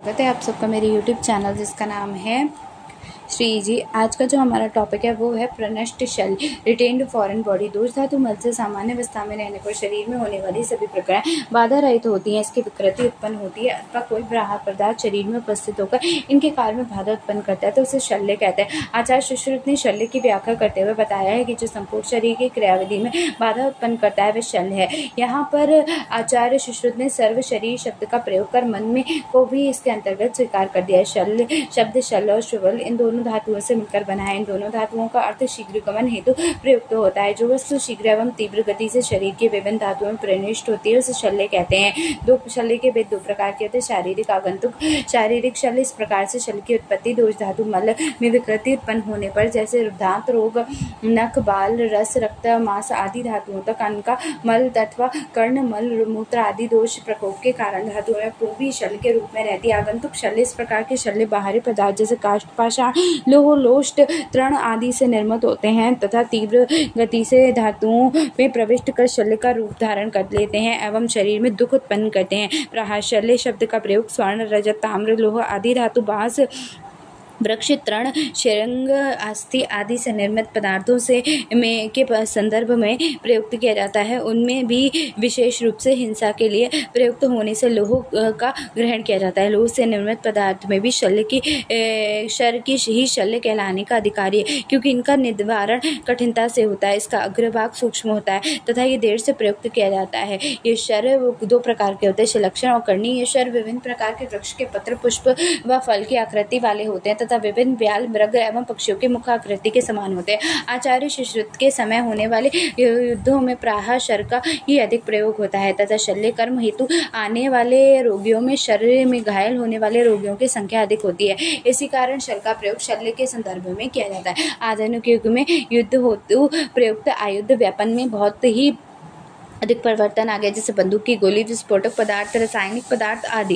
स्वागत है आप सबका मेरे YouTube चैनल जिसका नाम है श्री जी। आज का जो हमारा टॉपिक है वो है प्रनष्ट शल्य रिटेन्ड फॉरेन बॉडी। दोष धातु मल से सामान्य अवस्था में रहने पर शरीर में होने वाली सभी प्रक्रियाएं बाधा रहित होती हैं, इसकी विकृति उत्पन्न होती है अथवा कोई बाह्य पदार्थ शरीर में उपस्थित होकर इनके कार्य में बाधा उत्पन्न करता है तो उसे शल्य कहते हैं। आचार्य सुश्रुत ने शल्य की व्याख्या करते हुए बताया है कि जो संपूर्ण शरीर की क्रियाविधि में बाधा उत्पन्न करता है वह शल्य है। यहाँ पर आचार्य सुश्रुत ने सर्व शरीर शब्द का प्रयोग कर मन में को भी इसके अंतर्गत स्वीकार कर दिया है। शल्य शब्द शल्य और शुवल इन दोनों धातुओं से मिलकर बना है। इन दोनों धातुओं का अर्थ शीघ्र गमन हेतु प्रयुक्त होता है। जो वस्तु शीघ्र एवं तीव्र गति से शरीर के विभिन्न धातुओं में प्रविष्ट होती है उसे शल्य कहते हैं। दो शल्य के भेद दो प्रकार के होते हैं, शारीरिक आगंतुक। शारीरिक शल्य इस प्रकार से शल्य की उत्पत्ति दोष धातु मल में विकृति उत्पन्न होने पर, जैसे दांत रोग, नख, बाल, रस, रक्त, मांस आदि धातुओं तक अनका मल अथवा कर्ण मल, मूत्र आदि दोष प्रकोप के कारण धातुओं में पूर्वी शल्य के रूप में रहती है। आगंतुक शल्य इस प्रकार के शल्य बाहरी पदार्थ जैसे काष्ठ, पाषाण, लोह, लोष्ट, तृण आदि से निर्मित होते हैं तथा तीव्र गति से धातुओं में प्रविष्ट कर शल्य का रूप धारण कर लेते हैं एवं शरीर में दुख उत्पन्न करते हैं। प्रहार शल्य शब्द का प्रयोग स्वर्ण, रजत, ताम्र, लोह आदि धातु, बांस, वृक्ष, तृण, शृंग, अस्थि आदि से निर्मित पदार्थों से के संदर्भ में प्रयुक्त किया जाता है। उनमें भी विशेष रूप से हिंसा के लिए प्रयुक्त होने से लोह का ग्रहण किया जाता है। लोह से निर्मित पदार्थ में भी शल्य की शर की ही शल्य कहलाने का अधिकारी है, क्योंकि इनका निवारण कठिनता से होता है। इसका अग्रभाग सूक्ष्म होता है तथा ये देर से प्रयुक्त किया जाता है। ये शर दो प्रकार के होते हैं, शिलक्षण और कर्णी। ये शर विभिन्न प्रकार के वृक्ष के पत्र, पुष्प व फल की आकृति वाले होते हैं तथा विभिन्न ब्याल, मृग एवं पक्षियों के मुख आकृति के समान होते हैं। आचार्य सुश्रुत के समय होने वाले युद्धों में प्रायः शर का ही अधिक प्रयोग होता है तथा शल्य कर्म हेतु आने वाले रोगियों में शरीर में घायल होने वाले रोगियों की संख्या अधिक होती है। इसी कारण शल्य का प्रयोग शल्य के संदर्भ में किया जाता है। आधुनिक युग में युद्ध हेतु प्रयुक्त आयुध व्यापन में बहुत ही अधिक परिवर्तन आ गया, जैसे बंदूक की गोली, विस्फोटक पदार्थ, रासायनिक पदार्थ आदि।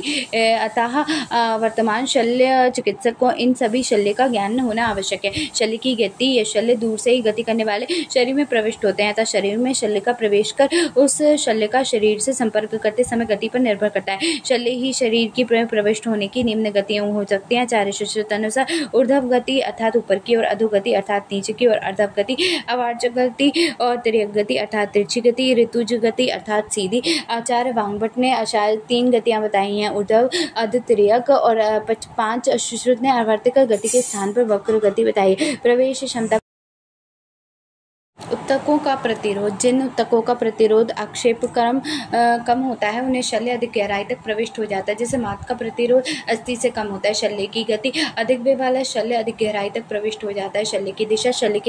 अतः वर्तमान शल्य चिकित्सक को इन सभी शल्य का ज्ञान होना आवश्यक है। शल्य की गति, ये शल्य दूर से ही गति करने वाले शरीर में प्रविष्ट होते हैं अतः शरीर में शल्य का प्रवेश कर उस शल्य का शरीर से संपर्क करते समय गति पर निर्भर करता है। शल्य ही शरीर की प्रविष्ट होने की निम्न गतियां हो सकती हैं। आचार्य सुश्रुत अनुसार ऊर्ध्व गति अर्थात ऊपर की ओर, अधोगति अर्थात नीचे की ओर, अर्धव गति, अवार्जक गति और तिर्यक गति अर्थात तिरछी गति, ऋतुज गति अर्थात सीधी। आचार्य वांगभट्ट ने तीन गतियां बताई हैं, ऊर्ध्व, अध, तिर्यक और 5। सुश्रुत ने आवर्तक गति के स्थान पर वक्र गति बताई। प्रवेश क्षमता उत्तकों का प्रतिरोध, जिन उत्तकों का प्रतिरोध आक्षेप कम होता है उन्हें शल्य अधिक गहराई तक प्रविष्ट हो जाता है। जैसे मात का प्रतिरोध अस्थि से कम होता है। शल्य की गति अधिक वेग वाला शल्य अधिक गहराई तक प्रविष्ट हो जाता है। शल्य की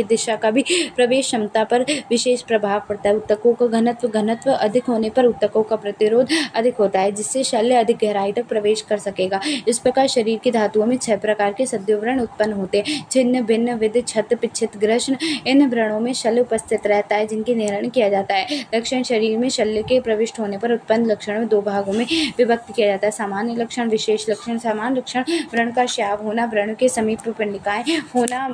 दिशा का भी प्रवेश क्षमता पर विशेष प्रभाव पड़ता है। उत्तकों का घनत्व अधिक होने पर उत्तकों का प्रतिरोध अधिक होता है, जिससे शल्य अधिक गहराई तक प्रवेश कर सकेगा। इस प्रकार शरीर की धातुओं में 6 प्रकार के सद्योव्रण उत्पन्न होते हैं, छिन्न, भिन्न, विद, छत, पिच्छित, ग्रसन। इन व्रणों में शल्य उपस्थित रहता है जिनकी निर्णय किया जाता है। लक्षण शरीर में शल्य के प्रविष्ट होने पर उत्पन्न लक्षणों में 2 भागों में विभक्त किया जाता है, सामान्य लक्षण, विशेष लक्षण। सामान्य लक्षण व्रण का स्राव होना, व्रण के समीप पिंडिकाएं होना,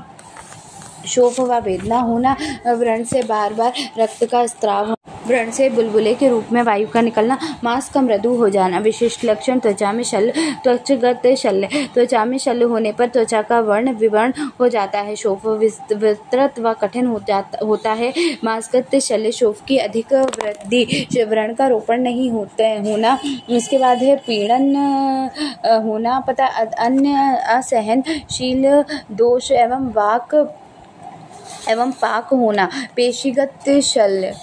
शोफ व वेदना होना, व्रण से बार बार रक्त का स्त्राव, व्रण से बुलबुले के रूप में वायु का निकलना, मांस का मृदु हो जाना। विशिष्ट लक्षण त्वचा में शल्य, त्वचगत शल्य। त्वचा में शल्य होने पर त्वचा का वर्ण विवर्ण हो जाता है, शोफ विस्तृत व कठिन होता है। मांसगत शल्य, शोफ की अधिक वृद्धि, व्रण का रोपण नहीं होना। इसके बाद है पीड़न होना, पता अन्य असहनशील दोष एवं पाक होना। पेशीगत शल्य,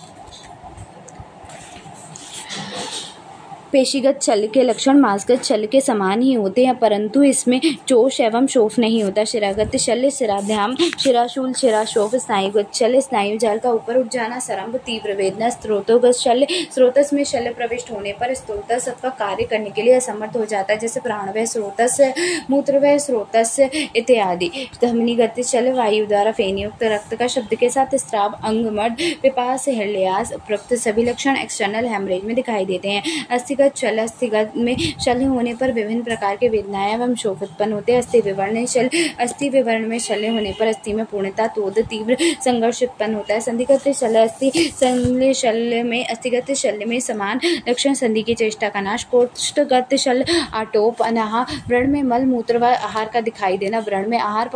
पेशीगत शल्य के लक्षण मांसगत शल्य के समान ही होते हैं, परंतु इसमें चोष एवं शोफ नहीं होता। शिरागत शल्य, शिराध्याम, शिराशूल, शिराशोफ। स्नायुगत शल्य, स्नायु जाल का ऊपर उठ जाना, सरंभ, तीव्र वेदना। स्त्रोतोगत शल्य, स्रोतस में शल्य प्रविष्ट होने पर स्त्रोतस अथवा कार्य करने के लिए असमर्थ हो जाता है, जैसे प्राणवय स्रोतस, मूत्रवय स्रोतस इत्यादि। धमनीगत शल्य, वायु द्वारा फेनयुक्त रक्त का शब्द के साथ स्त्राव, अंग, मर्द, पिपास, हृदयास। उपरोक्त सभी लक्षण एक्सटर्नल हेमरेज में दिखाई देते हैं। अस्थिगत अस्थिगत शल्य, अस्थिगत में शल्य होने पर विभिन्न प्रकार के वेदनाएं एवं शोक उत्पन्न होते हैं। अस्थि विवर्ण शल्य, अस्थि विवर्ण में शल्य होने पर अस्थि में पूर्णता, तोद, तीव्र संघर्ष उत्पन्न होता है। संधिगत शल्य, अस्थि संलय शल्य में अस्थिगत शल्य में समान लक्षण, संधि की चेष्टा का नाश। कोष्ठगत शल्य, आटोप, अनाहा, व्रण में मल मूत्र व आहार का दिखाई देना, व्रण में आहार,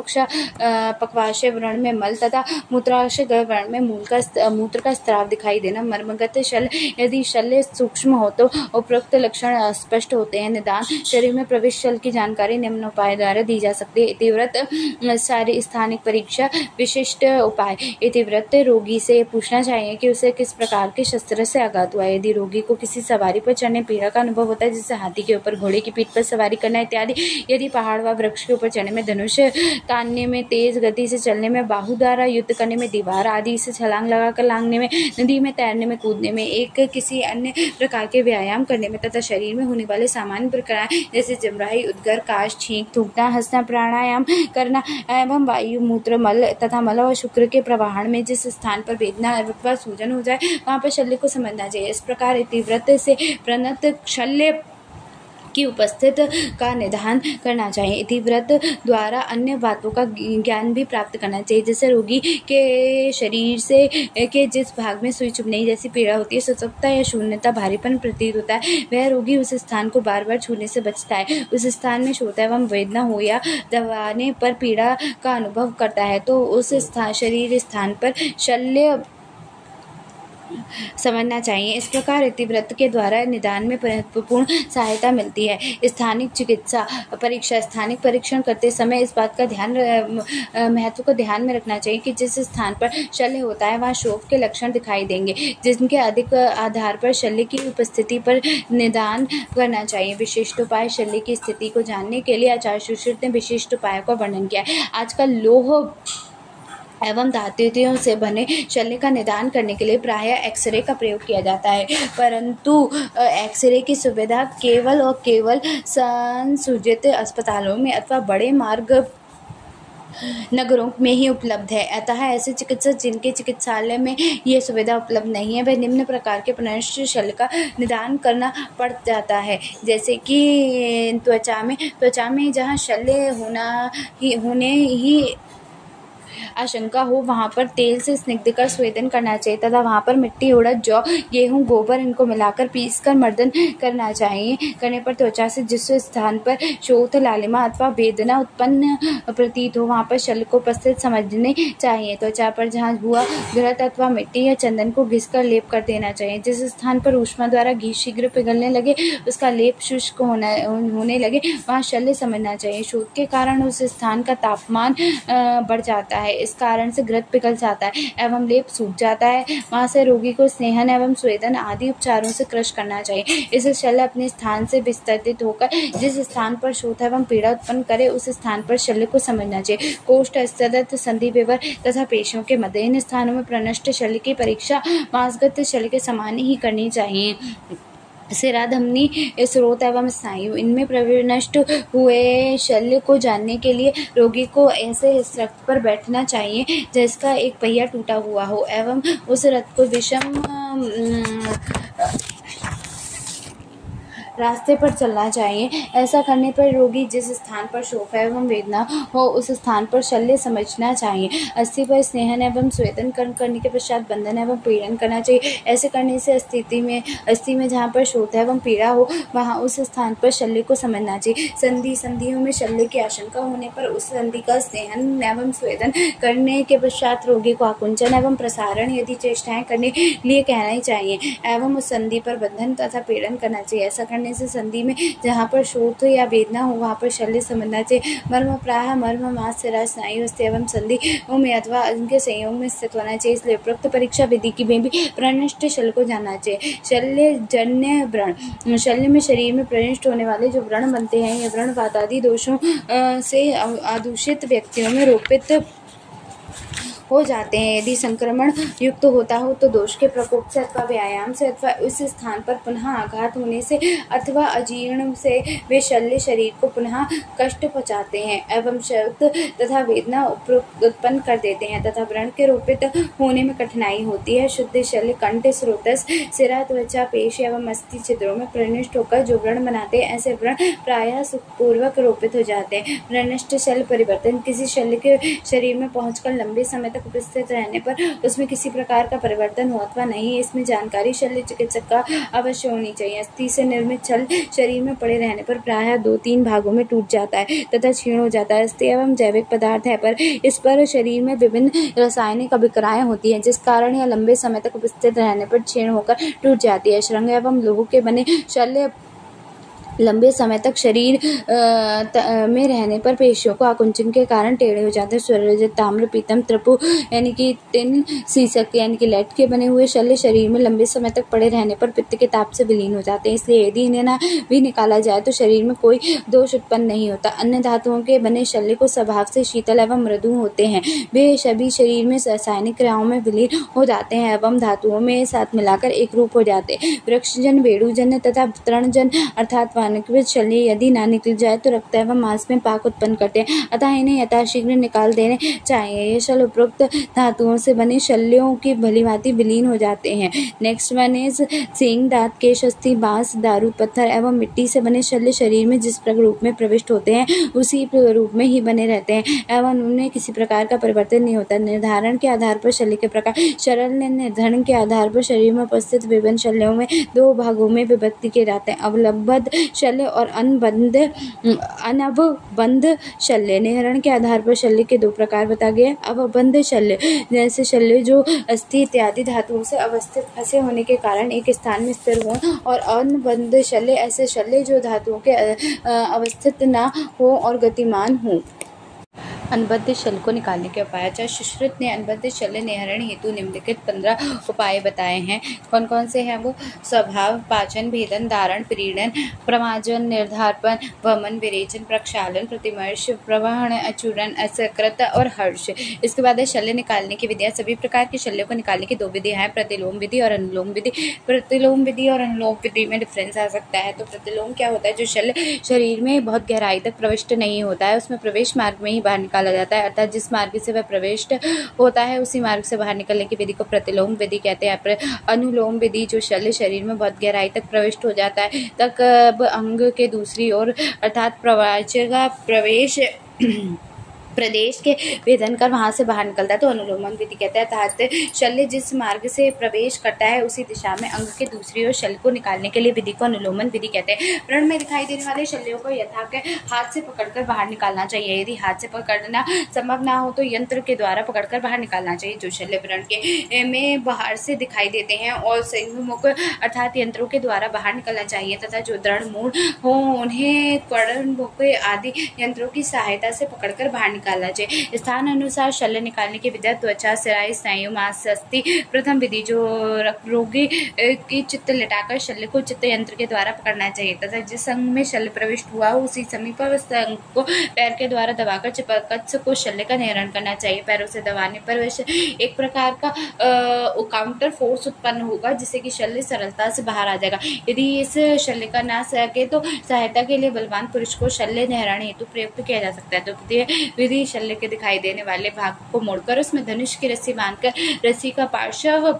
पक्वाशय व्रण में मल तथा मूत्राशय व्रण में मूत्र का स्त्राव दिखाई देना। मर्मगत शल्य, यदि शल्य सूक्ष्म हो तो उपरोक्त लक्षण स्पष्ट होते हैं। निदान, शरीर में प्रविष्ट शल्य की जानकारी निम्न उपाय द्वारा दी जा सकती है। इतिव्रत सारी स्थानिक परीक्षा, विशिष्ट उपाय। इतिव्रत, रोगी से पूछना चाहिए कि उसे किस प्रकार के शस्त्र से आघात हुआ है। यदि रोगी को किसी सवारी पर चढ़ने पीड़ा का अनुभव होता है, जैसे हाथी के ऊपर, घोड़े की पीठ पर सवारी करना इत्यादि। यदि पहाड़ व वृक्ष के ऊपर चढ़ने में, धनुष तानने में, तेज गति से चलने में, बाहु द्वारा युद्ध करने में, दीवार आदि से छलांग लगाकर लांघने में, नदी में तैरने में, कूदने में, एक किसी अन्य प्रकार के व्यायाम करने में तथा शरीर में होने वाले सामान्य प्रक्रियाएं जैसे जमराई, उद्गार, काश, छींक, थूकना, हंसना, प्राणायाम करना एवं वायु, मूत्र, मल तथा मल और शुक्र के प्रवाहन में जिस स्थान पर वेदना अथवा सूजन हो जाए वहां पर शल्य को समझना चाहिए। इस प्रकार इतिव्रत से प्रणत शल्य की उपस्थित का निदान करना चाहिए। इतिव्रत द्वारा अन्य बातों का ज्ञान भी प्राप्त करना चाहिए, जैसे रोगी के शरीर से के जिस भाग में सुई चुभने जैसी पीड़ा होती है, सुसुप्तता या शून्यता, भारीपन प्रतीत होता है, वह रोगी उस स्थान को बार बार छूने से बचता है। उस स्थान में शोथ एवं वेदना हो या दबाने पर पीड़ा का अनुभव करता है तो उस शरीर स्थान पर शल्य समझना चाहिए। इस प्रकार इतिव्रत के द्वारा निदान में महत्वपूर्ण सहायता मिलती है। स्थानिक चिकित्सा परीक्षा, स्थानिक परीक्षण करते समय इस बात का महत्व को ध्यान में रखना चाहिए कि जिस स्थान पर शल्य होता है वहाँ शोथ के लक्षण दिखाई देंगे, जिनके अधिक आधार पर शल्य की उपस्थिति पर निदान करना चाहिए। विशिष्ट उपाय, शल्य की स्थिति को जानने के लिए आचार्य सुश्रुत ने विशिष्ट उपायों का वर्णन किया है। आजकल लोह एवं धातुओं से बने शल्य का निदान करने के लिए प्रायः एक्सरे का प्रयोग किया जाता है, परंतु एक्सरे की सुविधा केवल और केवल संसूचित अस्पतालों में अथवा बड़े मार्ग नगरों में ही उपलब्ध है। अतः ऐसे चिकित्सक जिनके चिकित्सालय में ये सुविधा उपलब्ध नहीं है, वह निम्न प्रकार के पुनश्च शल्य का निदान करना पड़ जाता है। जैसे कि त्वचा में जहाँ शल्य होने ही आशंका हो वहां पर तेल से स्निग्ध कर स्वेदन करना चाहिए तथा वहां पर मिट्टी, उड़द, जौ, गेहूं, गोबर इनको मिलाकर पीसकर मर्दन करना चाहिए। करने पर त्वचा से जिस स्थान पर शोथ, लालिमा अथवा वेदना उत्पन्न प्रतीत हो वहां पर शल्य को उपस्थित समझने चाहिए। त्वचा पर जहाँ हुआ घृत अथवा मिट्टी या चंदन को घिसकर लेप कर देना चाहिए। जिस स्थान पर ऊष्मा द्वारा घी शीघ्र पिघलने लगे, उसका लेप शुष्क होने लगे, वहाँ शल्य समझना चाहिए। शोथ के कारण उस स्थान का तापमान बढ़ जाता है, इस कारण से घृत पिघल जाता है एवं लेप सूख जाता है। वहां से रोगी को स्नेहन एवं स्वेदन आदि उपचारों से क्रश करना चाहिए। इस शल्य अपने स्थान से विस्तृत होकर जिस स्थान पर शोथ एवं पीड़ा उत्पन्न करे उस स्थान पर शल्य को समझना चाहिए। कोष्ठ, स्तदत, संधि विवर तथा पेशियों के मध्य इन स्थानों में प्रनष्ट शल्य की परीक्षा मांसगत शल्य के समान ही करनी चाहिए। सिरा, धमनी, स्रोत एवं स्नायु इनमें प्रविष्ट हुए शल्य को जानने के लिए रोगी को ऐसे रथ पर बैठना चाहिए जिसका एक पहिया टूटा हुआ हो एवं उस रथ को विषम रास्ते पर चलना चाहिए। ऐसा करने पर रोगी जिस स्थान पर शोथ एवं वेदना हो उस स्थान पर शल्य समझना चाहिए। अस्थि पर स्नेहन एवं स्वेदन करने के पश्चात बंधन एवं पीड़न करना चाहिए। ऐसे करने से अस्थि में जहाँ पर शोथ एवं पीड़ा हो वहाँ उस स्थान पर शल्य को समझना चाहिए। संधियों में शल्य की आशंका होने पर उस संधि का स्नेहन एवं स्वेदन करने के पश्चात रोगी को आकुंचन एवं प्रसारण यदि चेष्टाएं करने लिए कहना ही चाहिए एवं उस संधि पर बंधन तथा पीड़न करना चाहिए। ऐसा करने से संधि में जहाँ पर शोथ या वेदना हो वहाँ पर शल्य समझना चाहिए। मर्म प्रायः मर्म, मांस, सिरा, स्नायु, अस्थि एवं संधि में अथवा उनके संयोग में स्थित होना चाहिए। इसलिए उपरोक्त परीक्षा विधि की में भी प्रनष्ट शल्य को जानना चाहिए। शल्य जन्य व्रण, शल्य में शरीर में प्रविष्ट होने वाले जो व्रण बनते हैं, ये व्रण वातादि दोषों से आदूषित व्यक्तियों में रोपित हो जाते हैं। यदि संक्रमण युक्त होता हो तो दोष के प्रकोप से अथवा व्यायाम से अथवा उस स्थान पर पुनः आघात होने से अथवा अजीर्ण से वे शल्य शरीर को पुनः कष्ट पहुँचाते हैं एवं शब्द तथा वेदना उत्पन्न कर देते हैं तथा व्रण के रोपित होने में कठिनाई होती है। शुद्ध शल्य कंठ, स्रोतस, सिरा, त्वचा, पेश एवं अस्थि छिद्रों में प्रविष्ट होकर जो व्रण बनाते हैं, ऐसे व्रण प्रायः सुखपूर्वक रोपित हो जाते हैं। व्रणनष्ट शल्य परिवर्तन किसी शल्य के शरीर में पहुंचकर लंबे समय तक उपस्थित रहने पर उसमें किसी प्रकार का परिवर्तन हो अथवा नहीं, इसमें जानकारी शल्य चिकित्सक का अवश्य होनी चाहिए। अस्थि से निर्मित शल्य शरीर में पड़े रहने पर प्रायः 2-3 भागों में टूट जाता है तथा क्षीण हो जाता है। अस्थि एवं जैविक पदार्थ है पर इस पर शरीर में विभिन्न रासायनिक अभिक्रियाएं होती हैं जिस कारण यह लंबे समय तक उपस्थित रहने पर क्षीण होकर टूट जाती है। श्रृंग एवं लोह के बने शल्य लंबे समय तक शरीर में रहने पर पेशियों को आकुंचन के कारण टेढ़े हो जाते हैं। स्वररजत, ताम्र, पीतम, त्रपु यानी कि टिन, सीसक यानी कि लेड के बने हुए शल्य शरीर में लंबे समय तक पड़े रहने पर पित्त के ताप से विलीन हो जाते हैं। इसलिए यदि इन्हें ना भी निकाला जाए तो शरीर में कोई दोष उत्पन्न नहीं होता। अन्य धातुओं के बने शल्य को स्वभाव से शीतल एवं मृदु होते हैं। वे सभी शरीर में रासायनिक क्रियाओं में विलीन हो जाते हैं एवं धातुओं में साथ मिलाकर एक रूप हो जाते हैं। वृक्षजन, बेड़ूजन तथा तृणजन अर्थात शल्य यदि ना निकल जाए तो रक्त एवं मांस में पाक उत्पन्न करते हैं, अतः इन्हें यथाशीघ्र निकाल देने चाहिए। ये शल्य उपरोक्त धातुओं से बने शल्यों की भलीभांति विलीन हो जाते हैं। नेक्स्ट वन इज सींग, दांत, केश, अस्थि, बांस, दारू, पत्थर एवं मिट्टी से बने शल्य शरीर में जिस रूप में प्रविष्ट होते हैं उसी रूप में ही बने रहते हैं एवं उनमें किसी प्रकार का परिवर्तन नहीं होता। निर्धारण के आधार पर शल्य के प्रकार। सरल निर्धारण के आधार पर शरीर में उपस्थित विभिन्न शल्यों में 2 भागों में विभक्ति किए जाते हैं, अवलंबद्ध शल्य और अनवबंध शल्य। निर्धारण के आधार पर शल्य के 2 प्रकार बता गए। अवबंध शल्य जैसे शल्य जो अस्थि इत्यादि धातुओं से अवस्थित फंसे होने के कारण एक स्थान में स्थिर हो, और अनबंध शल्य ऐसे शल्य जो धातुओं के अवस्थित न हो और गतिमान हो। अनबद्ध शल्य को निकालने के उपाय। चाहे सुश्रुत ने अनबद्ध शल्य निहरण हेतु निम्नलिखित 15 उपाय बताए हैं। कौन कौन से हैं वो? स्वभाव, पाचन, भेदन, धारण, प्रीणन, प्रमाजन, निर्धारण, वमन, विरेचन, प्रक्षालन, प्रतिमर्श, प्रवहन, अचूरण, असकृत और हर्ष। इसके बाद है शल्य निकालने की विधियाँ। सभी प्रकार के शल्यों को निकालने की 2 विधियाँ हैं, प्रतिलोम विधि और अनुलोम विधि। प्रतिलोम विधि और अनुलोम विधि में डिफरेंस आ सकता है। तो प्रतिलोम क्या होता है? जो शल्य शरीर में बहुत गहराई तक प्रविष्ट नहीं होता है, उसमें प्रवेश मार्ग में ही बाहर निकाला जाता है, अर्थात जिस मार्ग से वह प्रविष्ट होता है उसी मार्ग से बाहर निकलने की विधि को प्रतिलोम विधि कहते हैं। अनुलोम विधि जो शल्य शरीर में बहुत गहराई तक प्रविष्ट हो जाता है तक अंग के दूसरी ओर अर्थात प्रवाचक का प्रवेश प्रदेश के भेदन कर वहां से बाहर निकलता है तो अनुलोमन विधि कहते हैं। अर्थात शल्य जिस मार्ग से प्रवेश करता है उसी दिशा में अंग के दूसरी ओर शल्य को निकालने के लिए विधि को अनुलोमन विधि कहते हैं। व्रण में दिखाई देने वाले शल्यों को यथाक्रम हाथ से पकड़कर बाहर निकालना चाहिए। यदि हाथ से पकड़ना संभव ना हो तो यंत्र के द्वारा पकड़कर बाहर निकालना चाहिए। जो शल्य व्रण के में बाहर से दिखाई देते हैं और संयुमुख अर्थात यंत्रों के द्वारा बाहर निकलना चाहिए तथा जो दृढ़ मूल हो उन्हें कर्णमुख आदि यंत्रों की सहायता से पकड़कर बाहर निकालना चाहिए। स्थान अनुसार शल्य निकालने की विधि। त्वचा, सिराई, स्नायु, मांस, अस्थि। प्रथम विधि जो रोगी की चित्त लटाकर शल्य को चित्त यंत्र के द्वारा पकड़ना चाहिए तथा जिस अंग में शल्य प्रविष्ट हुआ हो उसी समीपस्थ अंग को पैर के द्वारा दबाकर चिपकच्छ को शल्य का निहरण करना चाहिए। पैरों से दबाने पर एक प्रकार का काउंटर फोर्स उत्पन्न होगा जिससे कि शल्य सरलता से बाहर आ जाएगा। यदि इस शल्य का ना सके तो सहायता के लिए बलवान पुरुष को शल्य निहरण हेतु प्रयुक्त किया जा सकता है। तो विधि शल्य के दिखाई देने वाले भाग को मोड़कर उसमें धनुष की रस्सी बांधकर रस्सी का पार्श्व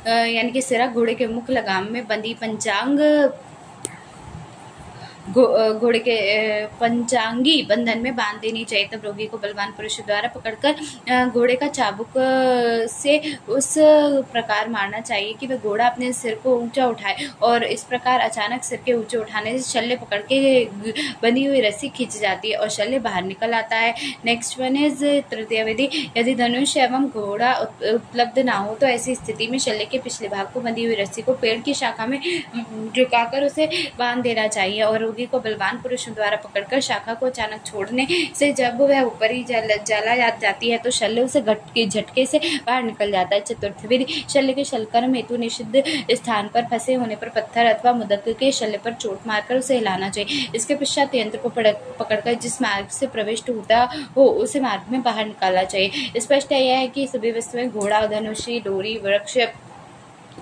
यानी कि सिरा घोड़े के मुख लगाम में बंधी पंचांग घोड़े के पंचांगी बंधन में बांध देनी चाहिए। तब रोगी को बलवान पुरुष द्वारा पकड़कर घोड़े का चाबुक से उस प्रकार मारना चाहिए कि वह घोड़ा अपने सिर को ऊंचा उठाए और इस प्रकार अचानक सिर के ऊंचे उठाने से शल्य पकड़ के बंधी हुई रस्सी खींच जाती है और शल्य बाहर निकल आता है। नेक्स्ट वन इज तृतीय विधि। यदि धनुष एवं घोड़ा उपलब्ध ना हो तो ऐसी स्थिति में शल्य के पिछले भाग को बंधी हुई रस्सी को पेड़ की शाखा में झुकाकर उसे बांध देना चाहिए और रोगी को बलवान पुरुषों द्वारा पकड़कर शाखा को अचानक छोड़ने से जब वह ऊपरी जला जाती है तो शल्य उसे झटके से बाहर निकल जाता है। चतुर्थ विधि, शल्य के शल्यकर्म हेतु निषिद्ध स्थान पर फंसे होने पर पत्थर अथवा मुदक के शल्य पर चोट मारकर उसे हिलाना चाहिए। इसके पश्चात यंत्र को पकड़कर जिस मार्ग से प्रविष्ट होता हो उसे मार्ग में बाहर निकालना चाहिए। स्पष्ट यह है कि सभी वस्तुएं घोड़ा, धनुषी, डोरी, वृक्ष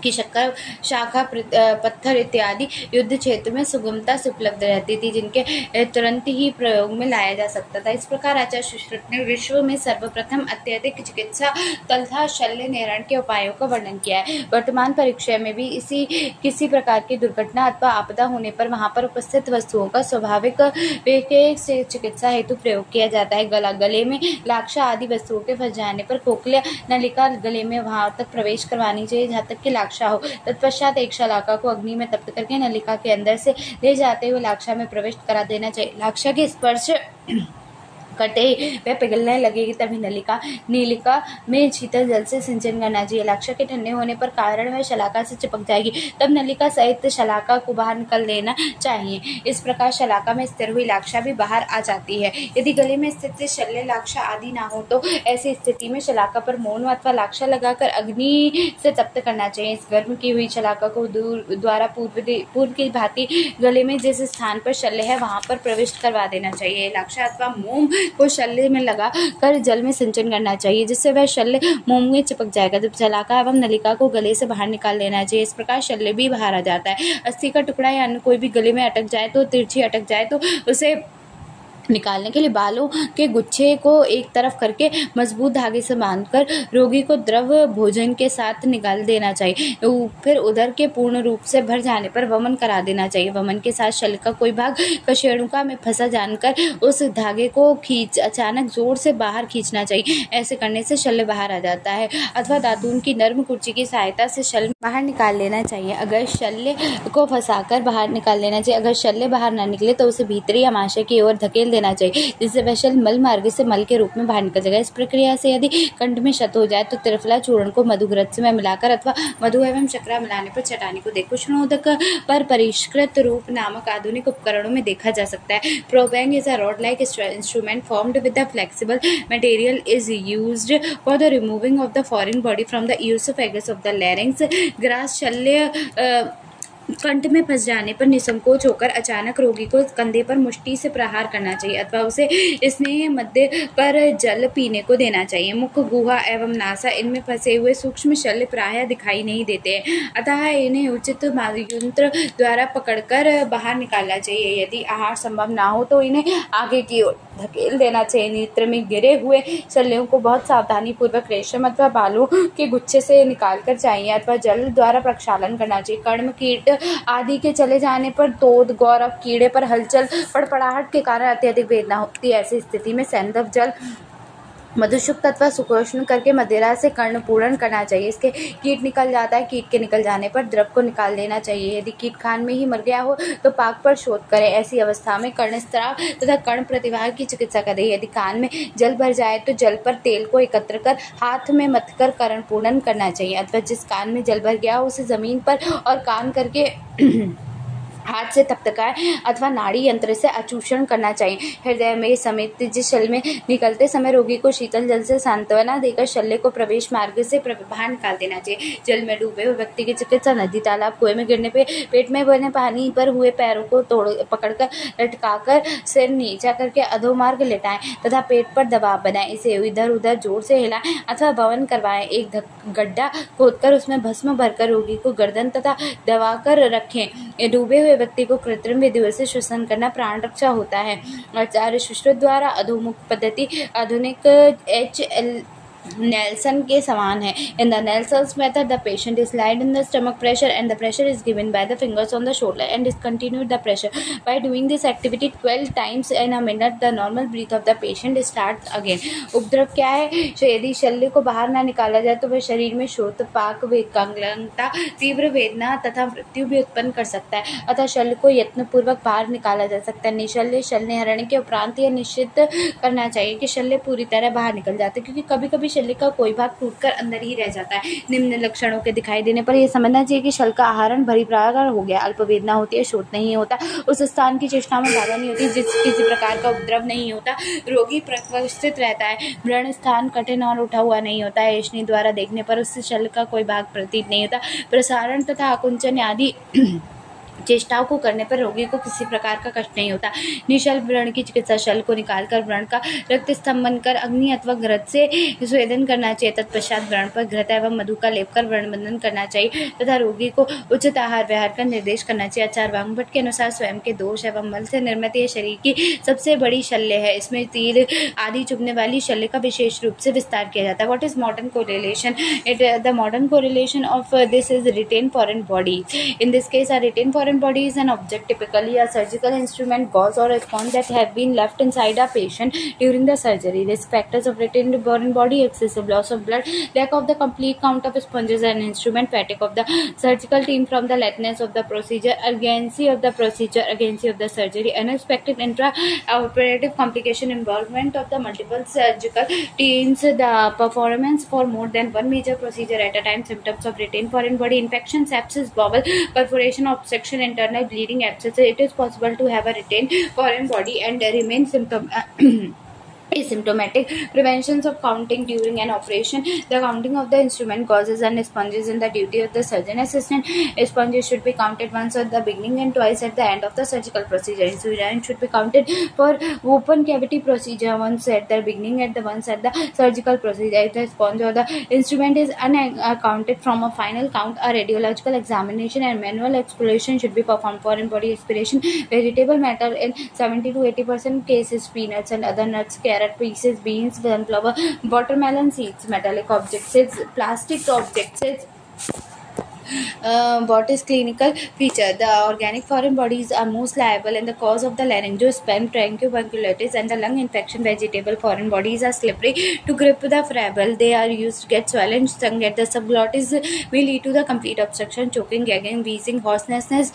की शक्कर, शाखा, पत्थर इत्यादि युद्ध क्षेत्र में सुगमता से उपलब्ध रहती थी, जिनके तुरंत ही प्रयोग में लाया जा सकता था। इस प्रकार आचार्य सुश्रुत ने विश्व में सर्वप्रथम अत्यधिक चिकित्सा तथा शल्य निवारण के उपायों का वर्णन किया है। वर्तमान परिचय में भी किसी प्रकार की दुर्घटना अथवा आपदा होने पर वहां पर उपस्थित वस्तुओं का स्वाभाविक से चिकित्सा हेतु प्रयोग किया जाता है। गले में लाक्षा आदि वस्तुओं के फंस जाने पर कोक्लिया नलिका गले में वहां तक प्रवेश करवानी चाहिए जहां तक कि लाक्षा हो। तत्पश्चात एक शलाका को अग्नि में तप्त करके नलिका के अंदर से ले जाते हुए लाक्षा में प्रविष्ट करा देना चाहिए। लाक्षा के स्पर्श कटे वह पिघलने लगेगी तभी नीलिका में शीतल जल से सिंचन करना चाहिए। लाक्षा के ठंडे होने पर कारण वह शलाका से चिपक जाएगी, तब नलिका सहित शलाका को बाहर निकल देना चाहिए। इस प्रकार शलाका में स्थिर हुई लाक्षा भी बाहर आ जाती है। यदि गले में स्थित शल्य, लाक्षा आदि ना हो तो ऐसी स्थिति में शलाका पर मोम अथवा लाक्षा लगाकर अग्नि से तप्त करना चाहिए। इस गर्म की हुई शलाका को द्वारा पूर्व की भांति गले में जिस स्थान पर शल्य है वहां पर प्रविष्ट करवा देना चाहिए। लाक्षा अथवा मोम को शल्य में लगा कर जल में सिंचन करना चाहिए, जिससे वह शल्य मोम में चिपक जाएगा। जब शलाका एवं नलिका को गले से बाहर निकाल लेना चाहिए। इस प्रकार शल्य भी बाहर आ जाता है। अस्थि का टुकड़ा या अन्य कोई भी गले में अटक जाए तो तिरछी अटक जाए तो उसे निकालने के लिए बालों के गुच्छे को एक तरफ करके मजबूत धागे से बांधकर रोगी को द्रव भोजन के साथ निकाल देना चाहिए। फिर उदर के पूर्ण रूप से भर जाने पर वमन करा देना चाहिए। वमन के साथ शल्य का कोई भाग कशेरुका में फंसा जानकर उस धागे को अचानक जोर से बाहर खींचना चाहिए। ऐसे करने से शल्य बाहर आ जाता है। अथवा दातून की नर्म कुर्ची की सहायता से शल्य बाहर निकाल लेना चाहिए। अगर शल्य को फंसाकर बाहर निकाल लेना चाहिए। अगर शल्य बाहर न निकले तो उसे भीतरी आमाशय की ओर धकेल देना चाहिए, जिससे वह शल्य मल मार्ग से मल के रूप में बाहर निकल जाएगा। इस प्रक्रिया से यदि कंठ में क्षत हो जाए तो त्रिफला चूर्ण को मधुघृत में मिलाकर अथवा मधु एवं शर्करा मिलाने पर चटानी को कुष्ठरोधक पर परिष्कृत रूप नामक आधुनिक उपकरणों में देखा जा सकता है। Probang is a rod like instrument formed with a flexible material is used for the removing of the foreign body from the esophagus of the larynx. Grass शल्य कंठ में फंस जाने पर निसंकोच होकर अचानक रोगी को कंधे पर मुष्टि से प्रहार करना चाहिए अथवा उसे स्नेह मध्य पर जल पीने को देना चाहिए। मुख, गुहा एवं नासा इनमें फंसे हुए सूक्ष्म शल्य प्रायः दिखाई नहीं देते हैं, अतः इन्हें उचित यंत्र द्वारा पकड़कर बाहर निकालना चाहिए। यदि आहार संभव ना हो तो इन्हें आगे की ओर धकेल देना चाहिए। नेत्र में गिरे हुए शल्यों को बहुत सावधानी पूर्वक रेशम अथवा बालों के गुच्छे से निकालकर चाहिए अथवा जल द्वारा प्रक्षालन करना चाहिए। कर्म, कीट आदि के चले जाने पर तोद, गौरव, कीड़े पर हलचल, फड़फड़ाहट के कारण अत्यधिक वेदना होती है। ऐसी स्थिति में सैंधव जल मधुशुक्त अथवा सुकोष्ण करके मदिरा से कर्ण पूर्ण करना चाहिए। इसके कीट निकल जाता है। कीट के निकल जाने पर द्रव को निकाल देना चाहिए। यदि कीट खान में ही मर गया हो तो पाक पर शोध करें। ऐसी अवस्था में कर्ण स्त्राव तथा कर्ण प्रतिवाह की चिकित्सा करें। यदि कान में जल भर जाए तो जल पर तेल को एकत्र कर हाथ में मथकर कर्ण पूर्ण करना चाहिए अथवा जिस कान में जल भर गया हो उसे जमीन पर और कान करके हाथ से थपथकाएं अथवा नाड़ी यंत्र से अचूषण करना चाहिए। हृदय में समेत जिस शल्य में निकलते समय रोगी को शीतल जल से सांत्वना देकर शल्य को प्रवेश मार्ग से बाहर निकाल देना चाहिए। जल में डूबे हुए व्यक्ति की चिकित्सा नदी, तालाब, कुएं में गिरने पे पेट में बने पानी पर हुए पैरों को पकड़कर लटकाकर सिर नीचा करके अधोमार्ग लेटाएं तथा पेट पर दबाव बनाएं। इसे इधर उधर जोर से हिलाएं अथवा भवन करवाएं। एक गड्ढा खोदकर उसमें भस्म भरकर रोगी को गर्दन तथा दबाकर रखें। डूबे हुए व्यक्ति को कृत्रिम विधियों से श्वसन करना प्राण रक्षा होता है। आचार्य सुश्रुत द्वारा अधोमुख पद्धति आधुनिक HL नेल्सन के समान है। In the Nelson's method, the patient is laid in the stomach pressure and the pressure is given by the fingers on the shoulder and discontinued the pressure. By doing this activity 12 times in a minute, the normal breath of the patient starts again. उपद्रव क्या है? यदि शल्य को बाहर ना निकाला जाए तो वह शरीर में शोथ, पाक, विकलांगता, तीव्र वेदना तथा मृत्यु भी उत्पन्न कर सकता है। अतः शल्य को यत्नपूर्वक बाहर निकाला जा सकता है। निशल्य शल्य हरण के उपरांत यह निश्चित करना चाहिए कि शल्य पूरी तरह बाहर निकल जाते, क्योंकि कभी कभी शल्य का कोई भाग टूटकर अंदर ही रह जाता है। निम्न लक्षणों के दिखाई देने पर यह समझना चाहिए कि शल्य का आहरण भरी प्रकार हो गया। अल्प वेदना होती है, शोथ नहीं होता, उस स्थान की चेष्टा में बाधा नहीं होती, किसी प्रकार का उपद्रव नहीं होता, रोगी प्रवस्थित रहता है, व्रण स्थान कठिन और उठा हुआ नहीं होता है, ऐष्णी द्वारा देखने पर उससे शल्य का कोई भाग प्रतीत नहीं होता, प्रसारण तथा आकुंचन आदि चेष्टाओं को करने पर रोगी को किसी प्रकार का कष्ट नहीं होता। निशल व्रण की चिकित्सा शल्य को निकालकर व्रण का रक्त स्तंभन कर अग्नि अथवा घृत से स्वेदन करना चाहिए। तत्पश्चात व्रण पर घृत एवं मधु का लेप कर व्रण बंधन करना चाहिए तथा रोगी को उचित आहार विहार का निर्देश करना चाहिए। आचार्य वाग्भट के अनुसार स्वयं के दोष एवं मल से निर्मित यह शरीर की सबसे बड़ी शल्य है। इसमें तीर आदि चुभने वाली शल्य का विशेष रूप से विस्तार किया जाता है। What is modern correlation? The modern correlation of this is retained foreign body. In this case a retained foreign body is an object, typically a surgical instrument, gauze or a sponge that have been left inside a patient during the surgery. Risk factors of retained foreign body: excessive loss of blood, lack of the complete count of sponges and instrument, fatigue of the surgical team from the lateness of the procedure, urgency of the procedure, urgency of the surgery, unexpected intra-operative complication, involvement of the multiple surgical teams, the performance for more than one major procedure at a time, symptoms of retained foreign body: infection, sepsis, bowel perforation, obstruction, internal bleeding, abscess. It is possible to have a retained foreign body and remain asymptomatic. Preventions of counting during an operation: the counting of the instrument, gauzes and sponges is the duty of the surgeon assistant. Sponges should be counted once at the beginning and twice at the end of the surgical procedure. Instrument should be counted for open cavity procedure once at the beginning and once at the surgical procedure. If the sponge or the instrument is unaccounted from a final count, a radiological examination and manual exploration should be performed. Foreign body aspiration: vegetable matter in 70 to 80% cases, peanuts and other nuts, carrot pieces, beans, sunflower, watermelon seeds, metallic objects, plastic objects. What is clinical feature? The organic foreign bodies are most liable in the cause of the laryngospasm, bronchiolitis, and the lung infection. Vegetable foreign bodies are slippery to grip the frabile. They are used to get swollen tongue at the subglottis, may lead to the complete obstruction, choking, gagging, wheezing, hoarseness,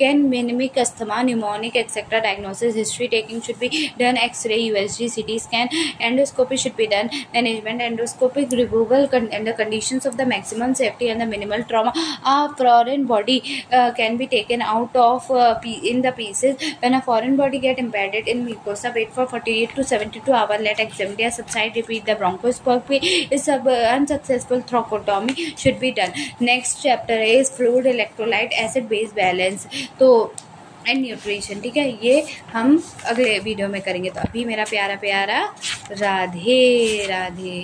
can mimic asthma, pneumonic, etc. Diagnosis: history taking should be done, X-ray, USG, CT scan, endoscopy should be done. Management: endoscopic removal under conditions of the maximum safety and the minimal trauma. A foreign body can be taken out of in the pieces. When a foreign body get embedded in mucosa, wait for 48 to 72 hours. Let eczematous subside. Repeat the bronchoscopy. Is unsuccessful, thoracotomy should be done. Next chapter is fluid, electrolyte, acid base balance. तो and nutrition, ठीक है, ये हम अगले video में करेंगे। तो अभी मेरा प्यारा प्यारा राधे राधे।